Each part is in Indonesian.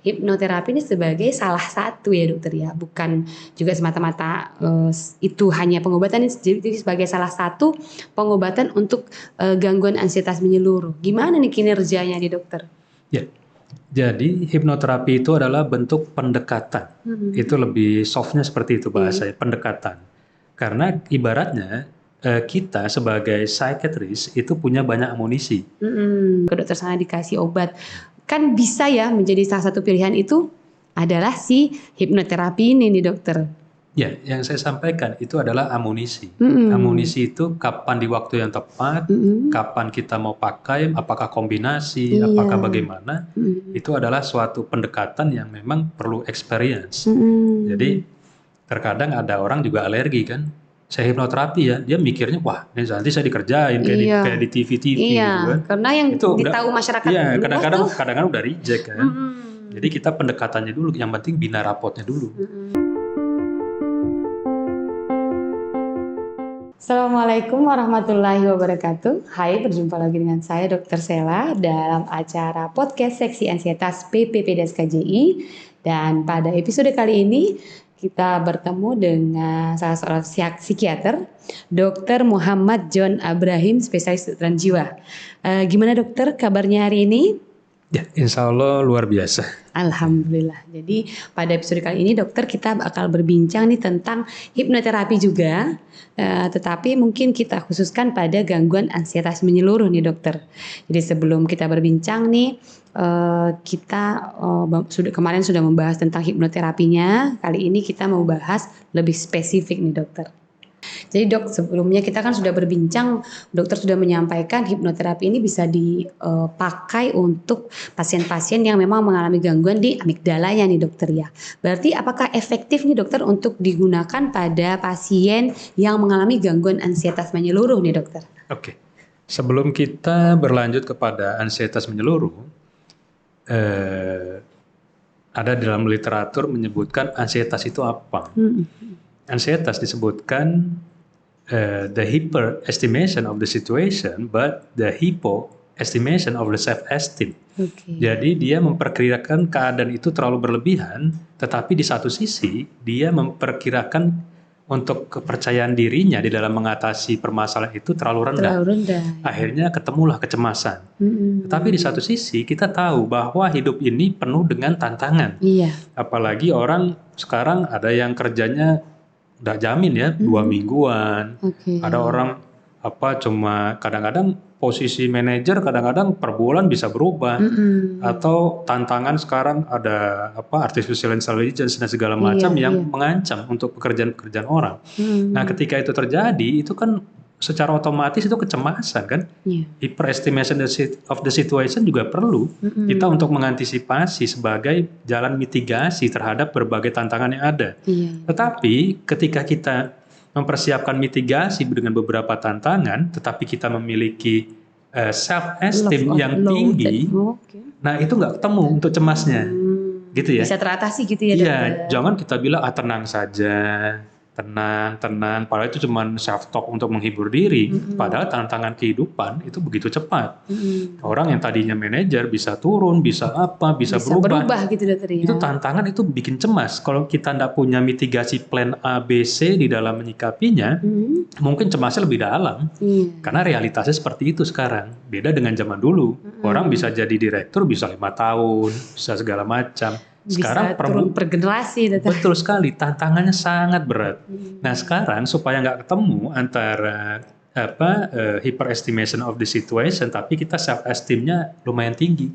hipnoterapi ini sebagai salah satu ya dokter ya, bukan juga semata-mata itu hanya pengobatan, jadi sebagai salah satu pengobatan untuk gangguan ansietas menyeluruh. Gimana nih kinerjanya nih dokter? Ya, jadi hipnoterapi itu adalah bentuk pendekatan. Itu lebih softnya seperti itu bahasanya, pendekatan. Karena ibaratnya kita sebagai psikiatris itu punya banyak amunisi. Ke dokter sana dikasih obat, kan bisa ya menjadi salah satu pilihan itu adalah si hipnoterapi ini nih dokter. Ya, yang saya sampaikan itu adalah amunisi. Amunisi itu kapan di waktu yang tepat, kapan kita mau pakai, apakah kombinasi, apakah bagaimana, itu adalah suatu pendekatan yang memang perlu experience. Jadi terkadang ada orang juga alergi kan, saya hipnoterapi ya, dia mikirnya wah ini nanti saya dikerjain kayak di TV-TV gitu kan. Karena yang itu ditahu masyarakat ya, luas kadang-kadang udah reject kan. Jadi kita pendekatannya dulu, yang penting bina rapotnya dulu. Assalamualaikum warahmatullahi wabarakatuh. Hai, berjumpa lagi dengan saya Dr. Sela dalam acara podcast Seksi Ansietas PPPDes KJI. Dan pada episode kali ini kita bertemu dengan salah seorang psikiater, Dr. Muhammad John Abrahim, spesialis kedokteran jiwa. Gimana dokter kabarnya hari ini? Ya, insya Allah luar biasa. Alhamdulillah. Jadi pada episode kali ini dokter kita bakal berbincang nih tentang hipnoterapi juga, tetapi mungkin kita khususkan pada gangguan ansietas menyeluruh nih dokter. Jadi sebelum kita berbincang nih, kita kemarin sudah membahas tentang hipnoterapinya. Kali ini kita mau bahas lebih spesifik nih dokter. Jadi dok, sebelumnya kita kan sudah berbincang, dokter sudah menyampaikan hipnoterapi ini bisa dipakai untuk pasien-pasien yang memang mengalami gangguan di amigdalanya nih dokter ya. Berarti apakah efektif nih dokter untuk digunakan pada pasien yang mengalami gangguan ansietas menyeluruh nih dokter? Oke, sebelum kita berlanjut kepada ansietas menyeluruh, ada dalam literatur menyebutkan ansietas itu apa. Ansietas disebutkan the hyperestimation of the situation, but the hypoestimation of the self-esteem. Jadi dia memperkirakan keadaan itu terlalu berlebihan, tetapi di satu sisi dia memperkirakan untuk kepercayaan dirinya di dalam mengatasi permasalahan itu terlalu rendah. Akhirnya ketemulah kecemasan. Tetapi di satu sisi kita tahu bahwa hidup ini penuh dengan tantangan. Apalagi orang sekarang ada yang kerjanya nggak jamin ya, 2 mingguan. Ada orang cuma kadang-kadang posisi manajer kadang-kadang per bulan bisa berubah. Atau tantangan sekarang ada artificial intelligence dan segala macam yang mengancam untuk pekerjaan-pekerjaan orang. Nah, ketika itu terjadi, itu kan secara otomatis itu kecemasan kan. Hyperestimation of the situation juga perlu kita untuk mengantisipasi sebagai jalan mitigasi terhadap berbagai tantangan yang ada. Tetapi ketika kita mempersiapkan mitigasi dengan beberapa tantangan, tetapi kita memiliki self-esteem yang tinggi, nah itu nggak ketemu untuk cemasnya, gitu ya. Bisa teratasi gitu ya dokter. Iya, jangan kita bilang tenang saja. Tenang, padahal itu cuma self-talk untuk menghibur diri. Padahal tantangan kehidupan itu begitu cepat. Orang yang tadinya manajer bisa turun, bisa berubah gitu dokter ya. Itu tantangan, itu bikin cemas. Kalau kita tidak punya mitigasi plan A, B, C di dalam menyikapinya, mungkin cemasnya lebih dalam. Karena realitasnya seperti itu sekarang. Beda dengan zaman dulu. Orang bisa jadi direktur bisa 5 tahun, bisa segala macam. Sekarang bisa turun per generasi. Betul sekali, tantangannya sangat berat. Nah sekarang supaya nggak ketemu antara hyperestimation of the situation, tapi kita self esteemnya lumayan tinggi.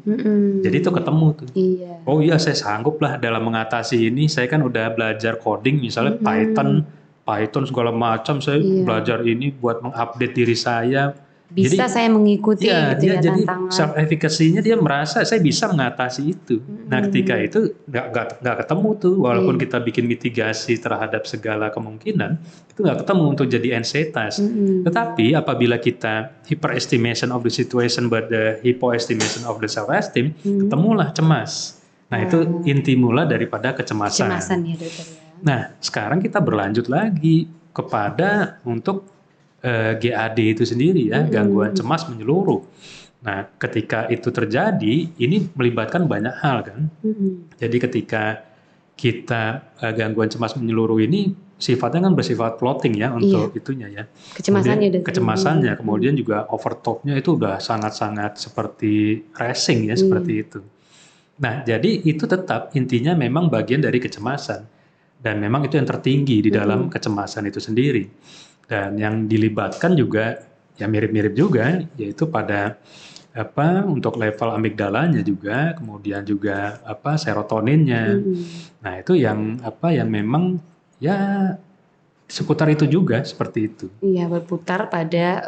Jadi itu ketemu tuh. Oh iya, saya sanggup lah dalam mengatasi ini. Saya kan udah belajar coding misalnya Python segala macam. Saya belajar ini buat mengupdate diri saya. Bisa saya mengikuti gitu ya jadi tantangan. Self efficacy-nya dia merasa saya bisa mengatasi itu. Nah ketika itu nggak ketemu tuh, walaupun kita bikin mitigasi terhadap segala kemungkinan, itu nggak ketemu untuk jadi ansietas. Tetapi apabila kita hyperestimation of the situation but the hypoestimation of the self esteem, ketemulah cemas. Nah itu inti mula daripada kecemasan. Kecemasan ya dokter ya. Nah sekarang kita berlanjut lagi kepada untuk GAD itu sendiri ya, gangguan cemas menyeluruh. Nah, ketika itu terjadi, ini melibatkan banyak hal kan. Jadi ketika kita gangguan cemas menyeluruh ini sifatnya kan bersifat floating ya untuk itunya ya. Kecemasannya, Kecemasannya, kemudian juga overtalknya itu udah sangat-sangat seperti racing ya, seperti itu. Nah, jadi itu tetap intinya memang bagian dari kecemasan. Dan memang itu yang tertinggi di dalam kecemasan itu sendiri. Dan yang dilibatkan juga ya mirip-mirip juga, yaitu pada untuk level amigdalanya juga, kemudian juga serotoninnya. Nah, itu yang yang memang ya seputar itu juga seperti itu. Iya, berputar pada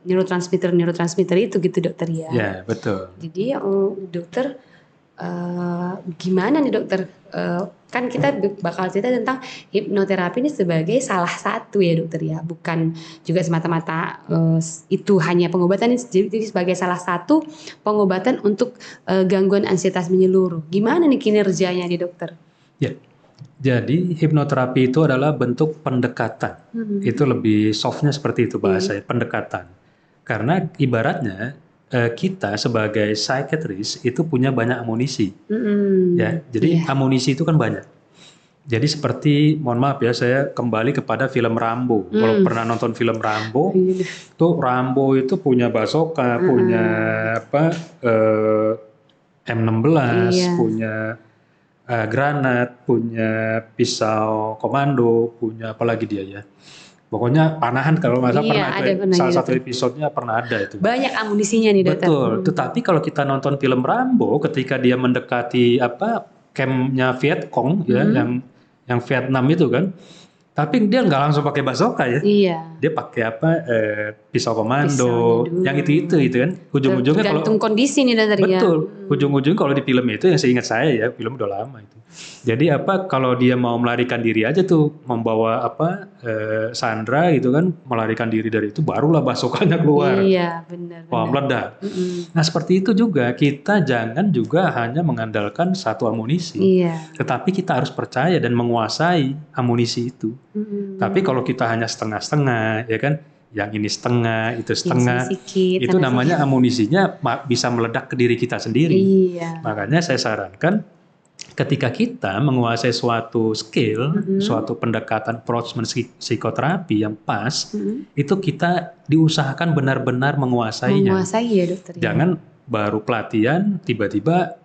neurotransmitter itu gitu dokter ya. Ya, betul. Jadi dokter gimana nih dokter? Kan kita bakal cerita tentang hipnoterapi ini sebagai salah satu ya dokter ya, bukan juga semata-mata itu hanya pengobatan, jadi sebagai salah satu pengobatan untuk gangguan ansietas menyeluruh. Gimana nih kinerjanya nih dokter? Ya, jadi hipnoterapi itu adalah bentuk pendekatan. Itu lebih softnya seperti itu bahasanya, pendekatan. Karena ibaratnya kita sebagai psikiatris itu punya banyak amunisi. Ya, jadi amunisi itu kan banyak. Jadi seperti, mohon maaf ya, saya kembali kepada film Rambo. Kalau pernah nonton film Rambo, tuh Rambo itu punya bazooka, punya M16, punya granat, punya pisau komando, punya apa lagi dia ya. Pokoknya panahan kalau masa pernah itu salah satu episodenya pernah ada itu. Banyak amunisinya nih dokter. Betul. Tetapi kalau kita nonton film Rambo, ketika dia mendekati campnya Vietcong ya, yang Vietnam itu kan, tapi dia nggak langsung pakai bazooka ya. Iya. Dia pakai pisau komando, yang itu kan. Ujung-ujungnya kalau tergantung kondisi nih dokter ya. Betul. Ujung-ujungnya kalau di film itu yang seingat saya ya, film udah lama itu. Jadi kalau dia mau melarikan diri aja tuh, membawa Sandra gitu kan, melarikan diri dari itu, barulah bazokanya keluar. Iya, benar. Wah, meledak. Nah, seperti itu juga, kita jangan juga hanya mengandalkan satu amunisi. Iya. Tetapi kita harus percaya dan menguasai amunisi itu. Tapi kalau kita hanya setengah-setengah, ya kan, yang ini setengah, itu setengah, itu namanya amunisinya bisa meledak ke diri kita sendiri. Iya. Makanya saya sarankan, ketika kita menguasai suatu skill, suatu pendekatan approach psikoterapi yang pas, itu kita diusahakan benar-benar menguasainya. Menguasai ya dokter. Jangan baru pelatihan tiba-tiba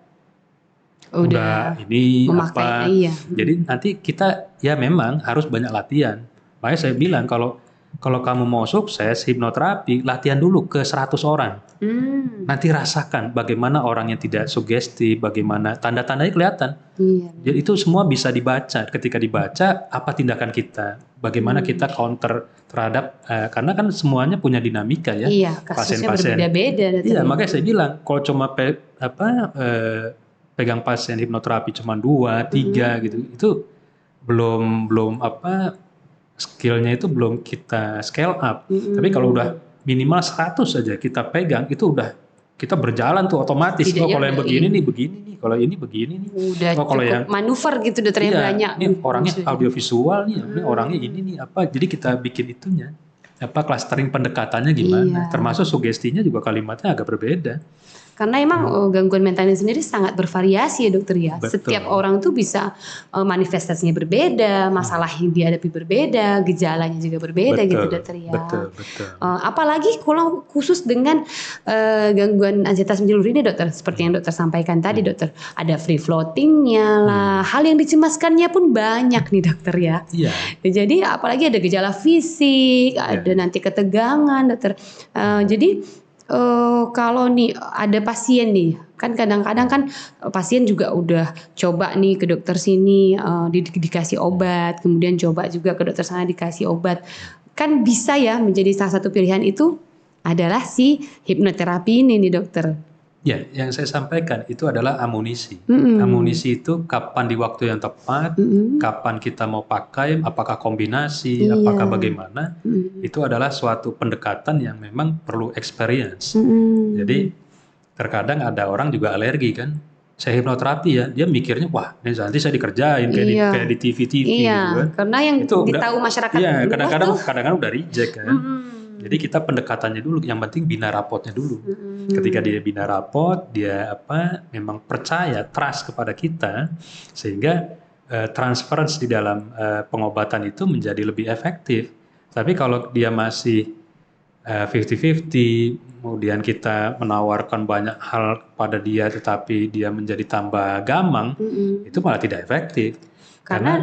udah ini apa. Iya. Jadi nanti kita ya memang harus banyak latihan. Makanya saya bilang kalau kamu mau sukses hipnoterapi, latihan dulu ke 100 orang. Nanti rasakan bagaimana orang yang tidak sugesti, bagaimana tanda-tandanya kelihatan. Iya. Jadi itu semua bisa dibaca. Ketika dibaca, apa tindakan kita, bagaimana kita counter terhadap, karena kan semuanya punya dinamika ya. Iya, kasusnya berbeda-beda. Iya, makanya saya bilang kalau cuma pegang pasien hipnoterapi cuma 2, 3 gitu, itu belum skillnya itu belum kita scale up. Tapi kalau udah minimal 100 saja kita pegang, itu udah kita berjalan tuh otomatis. Kalau yang begini nih, begini nih. Kalau ini begini nih. Udah cukup yang manuver gitu dokter yang banyak. Ini orangnya audiovisual nih, ini orangnya ini nih apa. Jadi kita bikin itunya. Clustering pendekatannya gimana. Termasuk sugestinya juga kalimatnya agak berbeda. Karena emang gangguan mental ini sendiri sangat bervariasi ya dokter ya. Betul. Setiap orang tuh bisa manifestasinya berbeda, masalah yang dihadapi berbeda, gejalanya juga berbeda. Betul, gitu dokter ya. Betul. Apalagi kalau khusus dengan gangguan ansietas menyeluruh ini dokter, seperti yang dokter sampaikan tadi dokter, ada free floatingnya lah, hal yang dicemaskannya pun banyak nih dokter ya. Iya. Jadi apalagi ada gejala fisik, ada nanti ketegangan dokter. Jadi kalau nih ada pasien nih, kan kadang-kadang kan pasien juga udah coba nih ke dokter sini dikasih obat, kemudian coba juga ke dokter sana dikasih obat. Kan bisa ya menjadi salah satu pilihan itu adalah si hipnoterapi ini nih dokter. Ya, yang saya sampaikan itu adalah amunisi. Amunisi itu kapan di waktu yang tepat, kapan kita mau pakai, apakah kombinasi, apakah bagaimana, itu adalah suatu pendekatan yang memang perlu experience. Jadi terkadang ada orang juga alergi kan, saya hipnoterapi ya, dia mikirnya wah ini nanti saya dikerjain kayak di TV gitu kan. Karena yang itu tahu masyarakat. Iya, kadang-kadang udah reject kan. Jadi kita pendekatannya dulu, yang penting bina rapotnya dulu. Ketika dia bina rapot, dia memang percaya, trust kepada kita, sehingga transference di dalam pengobatan itu menjadi lebih efektif. Tapi kalau dia masih 50-50, kemudian kita menawarkan banyak hal pada dia, tetapi dia menjadi tambah gamang, itu malah tidak efektif. Karena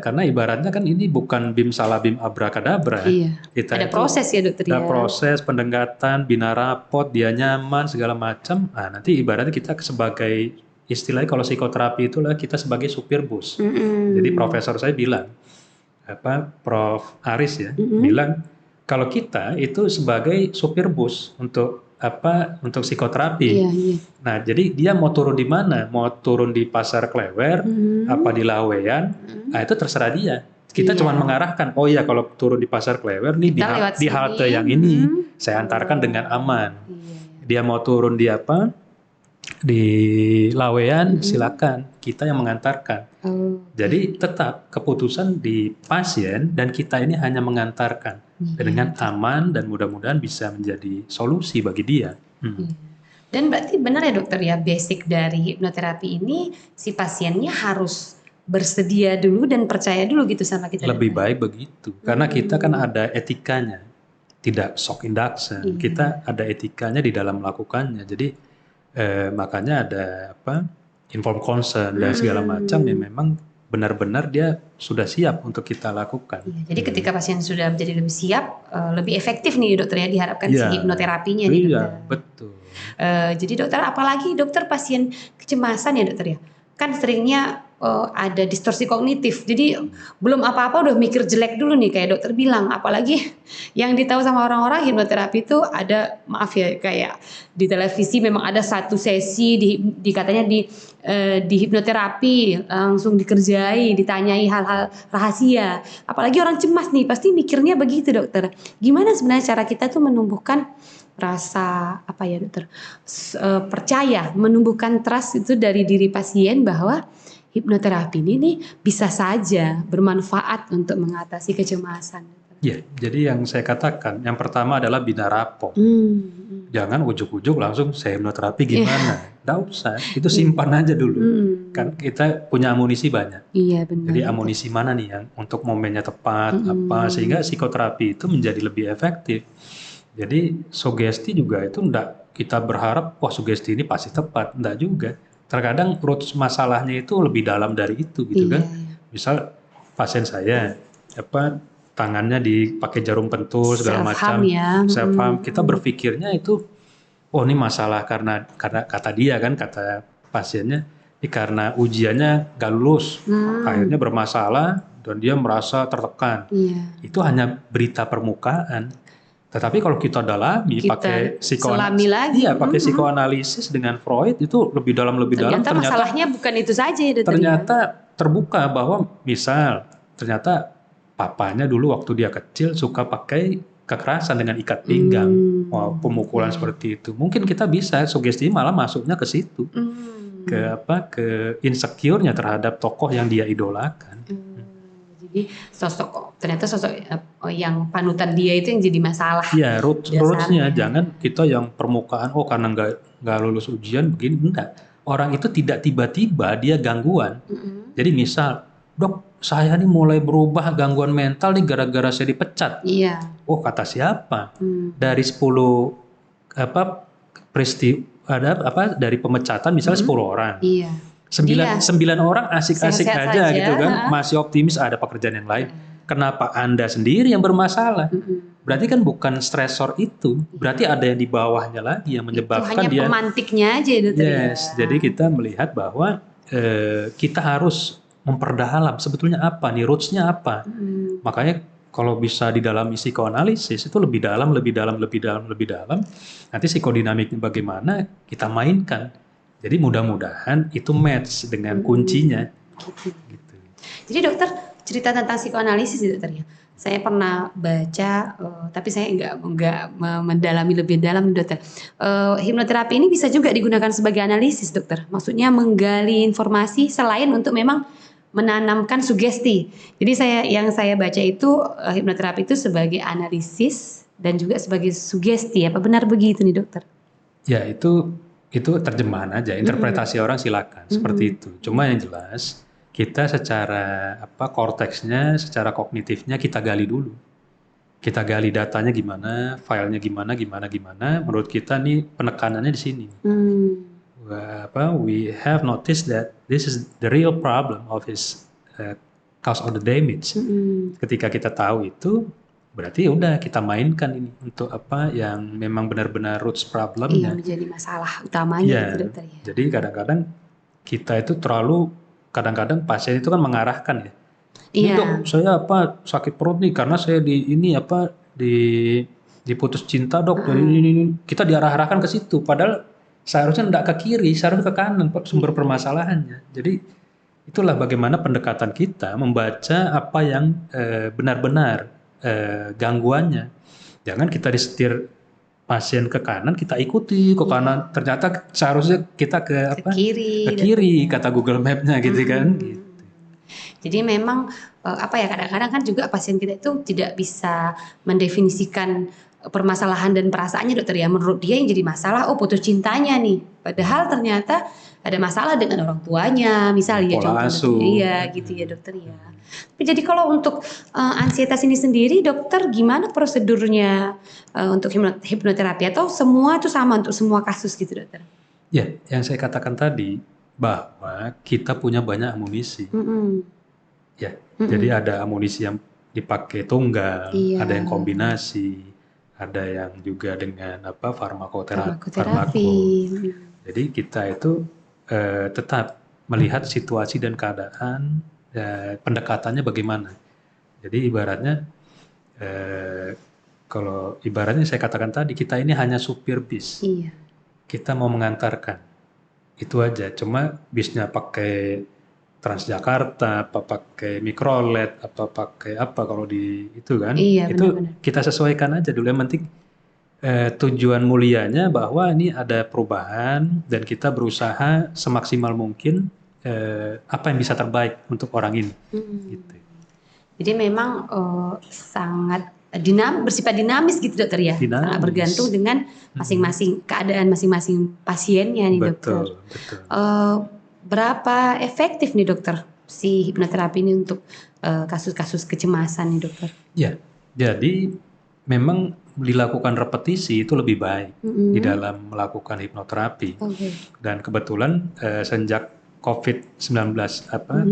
karena ibaratnya kan ini bukan bim salah bim abrakadabra. Iya. Kita Ada proses ya dokter ada ya. proses pendekatan, bina rapot, dia nyaman segala macam. Nah, nanti ibaratnya kita sebagai, istilahnya kalau psikoterapi itulah kita sebagai supir bus. Jadi profesor saya bilang, Prof Aris ya, bilang kalau kita itu sebagai supir bus untuk psikoterapi. Nah, jadi dia mau turun di mana? Mau turun di Pasar Klewer, apa di Laweyan? Nah, itu terserah dia. Kita cuma mengarahkan, oh ya kalau turun di Pasar Klewer nih di halte yang ini, saya antarkan dengan aman. Dia mau turun di di Laweyan, silakan, kita yang mengantarkan. Jadi tetap keputusan di pasien dan kita ini hanya mengantarkan dengan aman, dan mudah-mudahan bisa menjadi solusi bagi dia. Dan berarti benar ya dokter ya, basic dari hipnoterapi ini si pasiennya harus bersedia dulu dan percaya dulu gitu sama kita. Lebih baik begitu, karena kita kan ada etikanya, tidak shock induction. Kita ada etikanya di dalam melakukannya. Jadi makanya ada informed consent dan segala macam yang memang benar-benar dia sudah siap untuk kita lakukan. Jadi ketika pasien sudah menjadi lebih siap, lebih efektif nih dokter ya, diharapkan si hipnoterapinya nih dokter. Betul. Jadi dokter, apalagi dokter pasien kecemasan ya dokter ya, kan seringnya ada distorsi kognitif. Jadi belum apa-apa udah mikir jelek dulu nih kayak dokter bilang. Apalagi yang ditahu sama orang-orang hipnoterapi itu ada, maaf ya, kayak di televisi memang ada satu sesi katanya di hipnoterapi langsung dikerjai, ditanyai hal-hal rahasia. Apalagi orang cemas nih pasti mikirnya begitu dokter. Gimana sebenarnya cara kita tuh menumbuhkan rasa dokter, percaya, menumbuhkan trust itu dari diri pasien bahwa hipnoterapi ini nih bisa saja bermanfaat untuk mengatasi kecemasan. Ya, jadi yang saya katakan, yang pertama adalah bina rapot. Jangan ujuk-ujuk langsung saya hipnoterapi gimana. Nggak usah, itu simpan aja dulu. Kan kita punya amunisi banyak. Iya, benar. Jadi amunisi mana nih yang untuk momennya tepat, sehingga psikoterapi itu menjadi lebih efektif. Jadi sugesti juga itu enggak kita berharap, wah sugesti ini pasti tepat. Enggak juga. Terkadang roots masalahnya itu lebih dalam dari itu gitu kan. Misal pasien saya tangannya dipakai jarum pentul segala macam, self-harm. Kita berpikirnya itu, oh ini masalah karena kata dia kan, kata pasiennya, ini karena ujiannya gak lulus, akhirnya bermasalah dan dia merasa tertekan. Itu hanya berita permukaan. Tetapi kalau kita dalami pakai psikoanalisis dengan Freud itu lebih dalam, ternyata masalahnya bukan itu saja ya, ternyata terbuka bahwa misal ternyata papanya dulu waktu dia kecil suka pakai kekerasan dengan ikat pinggang, pemukulan seperti itu. Mungkin kita bisa sugesti malah masuknya ke situ, ke insecure-nya terhadap tokoh yang dia idolakan. Jadi ternyata sosok yang panutan dia itu yang jadi masalah. Iya, roots-nya jangan kita yang permukaan, karena nggak lulus ujian begini, enggak. Orang itu tidak tiba-tiba dia gangguan. Jadi misal, dok, saya nih mulai berubah gangguan mental nih gara-gara saya dipecat. Iya. Oh, kata siapa? Dari 10 peristiwa dari pemecatan misalnya 10 orang. Iya. 9 orang asik-asik aja gitu kan, masih optimis ada pekerjaan yang lain. Kenapa Anda sendiri yang bermasalah? Berarti kan bukan stresor itu, berarti ada yang di bawahnya lagi yang menyebabkan itu hanya pemantiknya aja itu. Jadi kita melihat bahwa kita harus memperdalam sebetulnya apa nih, roots-nya apa. Makanya kalau bisa di dalam psikoanalisis itu lebih dalam. Nanti psikodinamiknya bagaimana kita mainkan. Jadi mudah-mudahan itu match dengan kuncinya. Gitu. Jadi dokter, cerita tentang psikoanalisis dokter ya. Saya pernah baca, tapi saya nggak mendalami lebih dalam dokter. Hipnoterapi ini bisa juga digunakan sebagai analisis dokter. Maksudnya menggali informasi selain untuk memang menanamkan sugesti. Jadi yang saya baca itu hipnoterapi itu sebagai analisis dan juga sebagai sugesti. Apa benar begitu nih dokter? Ya itu terjemahan aja, interpretasi orang silakan seperti itu. Cuma yang jelas kita secara korteksnya, secara kognitifnya kita gali dulu. Kita gali datanya gimana, filenya gimana. Menurut kita nih penekanannya di sini. We have noticed that this is the real problem of his cause of the damage. Ketika kita tahu itu, berarti udah kita mainkan ini untuk apa yang memang benar-benar roots problemnya. Iya, menjadi masalah utamanya gitu dokter ya. Jadi kadang-kadang kita itu kadang-kadang pasien itu kan mengarahkan ya. Ini dok, saya sakit perut nih karena saya diputus cinta dok. Ini. Kita diarah-arahkan ke situ. Padahal seharusnya tidak ke kiri, seharusnya ke kanan sumber permasalahannya. Jadi itulah bagaimana pendekatan kita membaca apa yang benar-benar gangguannya. Jangan kita disetir pasien ke kanan, kita ikuti ke kanan. Ternyata seharusnya kita ke kiri kata Google Map-nya gitu kan. Gitu. Jadi memang kadang-kadang kan juga pasien kita itu tidak bisa mendefinisikan permasalahan dan perasaannya dokter ya. Menurut dia yang jadi masalah putus cintanya nih. Padahal ternyata ada masalah dengan orang tuanya, misalnya pola asuh. Iya gitu ya dokter ya. Jadi kalau untuk ansietas ini sendiri dokter gimana prosedurnya untuk hipnoterapi atau semua itu sama untuk semua kasus gitu dokter? Ya, yang saya katakan tadi bahwa kita punya banyak amunisi. Ya, jadi ada amunisi yang dipakai tunggal, ada yang kombinasi, ada yang juga dengan farmakoterapi. Jadi kita itu tetap melihat situasi dan keadaan, pendekatannya bagaimana. Jadi ibaratnya kalau ibaratnya saya katakan tadi, kita ini hanya supir bis. Iya. Kita mau mengantarkan. Itu aja, cuma bisnya pakai Transjakarta, apa pakai Mikrolet, apa pakai apa kalau di itu kan. Iya, itu benar-benar. Kita sesuaikan aja dulu. Yang penting tujuan mulianya bahwa ini ada perubahan dan kita berusaha semaksimal mungkin apa yang bisa terbaik untuk orang ini. Gitu. Jadi memang sangat bersifat dinamis gitu dokter ya. Sangat bergantung dengan masing-masing keadaan masing-masing pasiennya nih dokter. Betul. Berapa efektif nih dokter si hipnoterapi ini untuk kasus-kasus kecemasan nih dokter? Ya, jadi memang dilakukan repetisi itu lebih baik di dalam melakukan hipnoterapi. Dan kebetulan sejak COVID-19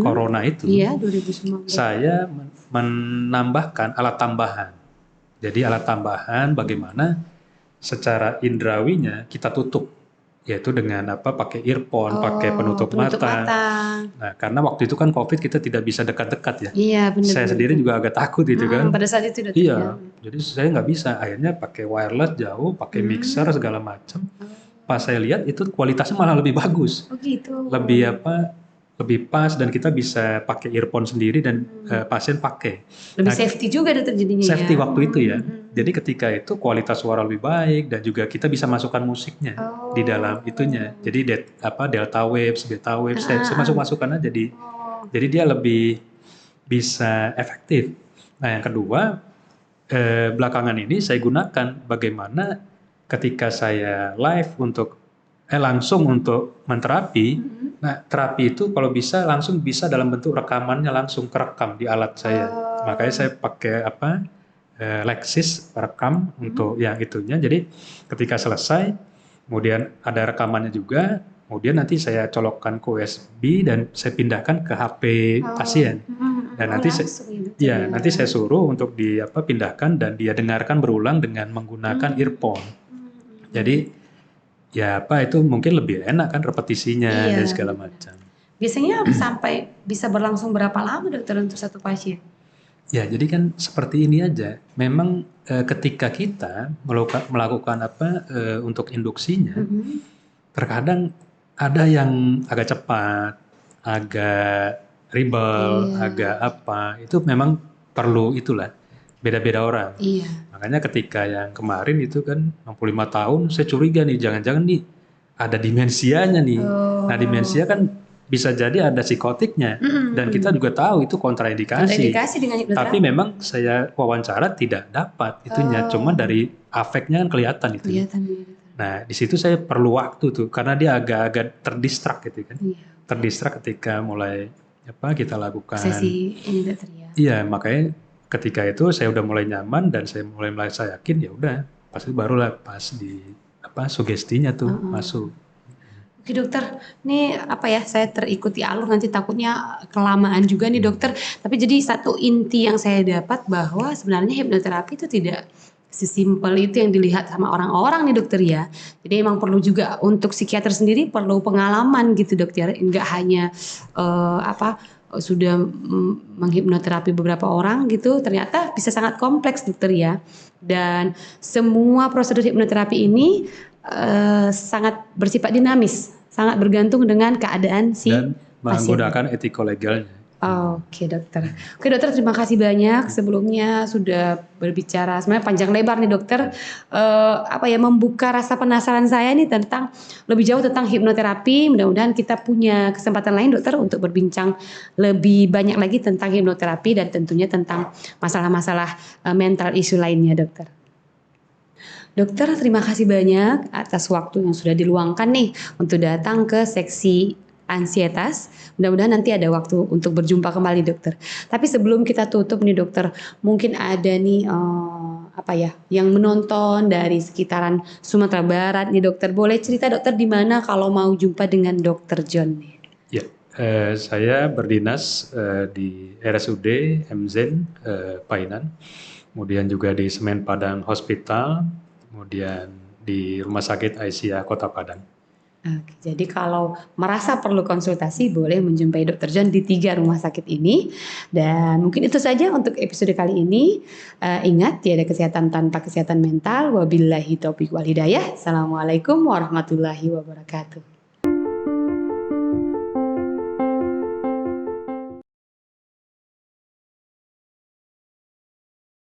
corona itu, 2019. saya menambahkan alat tambahan. Jadi alat tambahan bagaimana secara indrawinya kita tutup. Yaitu dengan pakai earphone, pakai penutup mata. Nah, karena waktu itu kan COVID kita tidak bisa dekat-dekat ya. Iya, benar. Saya sendiri juga agak takut itu kan. Pada saat itu dokter. Iya, jadi saya nggak bisa. Akhirnya pakai wireless jauh, pakai mixer segala macam. Pas saya lihat itu kualitasnya malah lebih bagus. Gitu. Lebih pas dan kita bisa pakai earphone sendiri dan pasien pakai. Lebih safety juga dokter jadinya. Safety waktu itu ya. Jadi ketika itu kualitas suara lebih baik dan juga kita bisa masukkan musiknya di dalam itunya. Jadi delta waves, beta waves, saya masukkan aja jadi dia lebih bisa efektif. Nah yang kedua belakangan ini saya gunakan bagaimana ketika saya live langsung untuk menterapi. Nah terapi itu kalau bisa langsung bisa dalam bentuk rekamannya langsung kerekam di alat saya. Makanya saya pakai Lexis rekam untuk yang itunya. Jadi ketika selesai, kemudian ada rekamannya juga. Kemudian nanti saya colokkan ke USB dan saya pindahkan ke HP pasien. Dan nanti saya suruh untuk pindahkan dan dia dengarkan berulang dengan menggunakan earphone. Jadi itu mungkin lebih enak kan repetisinya dan segala macam. Biasanya sampai bisa berlangsung berapa lama dokter untuk satu pasien? Ya, jadi kan seperti ini aja. Memang ketika kita melakukan untuk induksinya, terkadang ada yang agak cepat, agak ribet, agak itu memang perlu itulah. Beda-beda orang. Iya. Makanya ketika yang kemarin itu kan 65 tahun, saya curiga nih, jangan-jangan nih ada demensianya nih. Nah, demensia kan bisa jadi ada psikotiknya, dan kita juga tahu itu kontraindikasi. Kontraindikasi dengan hipnoterapi. Tapi memang saya wawancara tidak dapat itunya, cuma dari afeknya kan kelihatan itu. Kelihatan. Nah, di situ saya perlu waktu tuh, karena dia agak-agak terdistrak gitu kan. Terdistrak ketika mulai kita lakukan sesi ini dokter ya. Iya, makanya ketika itu saya udah mulai nyaman dan saya mulai merasa yakin, ya udah, pasti barulah pas di sugestinya tuh masuk. Oke dokter, ini saya terikuti alur, nanti takutnya kelamaan juga nih dokter. Tapi jadi satu inti yang saya dapat bahwa sebenarnya hipnoterapi itu tidak sesimpel itu yang dilihat sama orang-orang nih dokter ya. Jadi emang perlu juga untuk psikiater sendiri perlu pengalaman gitu dokter. Enggak hanya sudah menghipnoterapi beberapa orang gitu, ternyata bisa sangat kompleks dokter ya. Dan semua prosedur hipnoterapi ini sangat bersifat dinamis, sangat bergantung dengan keadaan si dan pasien. Menggunakan etiko-legalnya. Oke dokter. Oke dokter, terima kasih banyak sebelumnya sudah berbicara. Sebenarnya panjang lebar nih dokter, membuka rasa penasaran saya nih tentang lebih jauh tentang hipnoterapi. Mudah-mudahan kita punya kesempatan lain dokter untuk berbincang lebih banyak lagi tentang hipnoterapi dan tentunya tentang masalah-masalah mental issue lainnya dokter. Dokter, terima kasih banyak atas waktu yang sudah diluangkan nih untuk datang ke seksi ansietas. Mudah-mudahan nanti ada waktu untuk berjumpa kembali dokter. Tapi sebelum kita tutup nih dokter, mungkin ada nih yang menonton dari sekitaran Sumatera Barat nih dokter. Boleh cerita dokter di mana kalau mau jumpa dengan dokter John nih? Ya, saya berdinas di RSUD MZen Painan, kemudian juga di Semen Padang Hospital, kemudian di Rumah Sakit Aisyah Kota Padang. Oke, jadi kalau merasa perlu konsultasi boleh menjumpai Dr. John di 3 rumah sakit ini. Dan mungkin itu saja untuk episode kali ini. Ingat, tiada kesehatan tanpa kesehatan mental. Wabillahi taufiq wal hidayah. Assalamualaikum warahmatullahi wabarakatuh.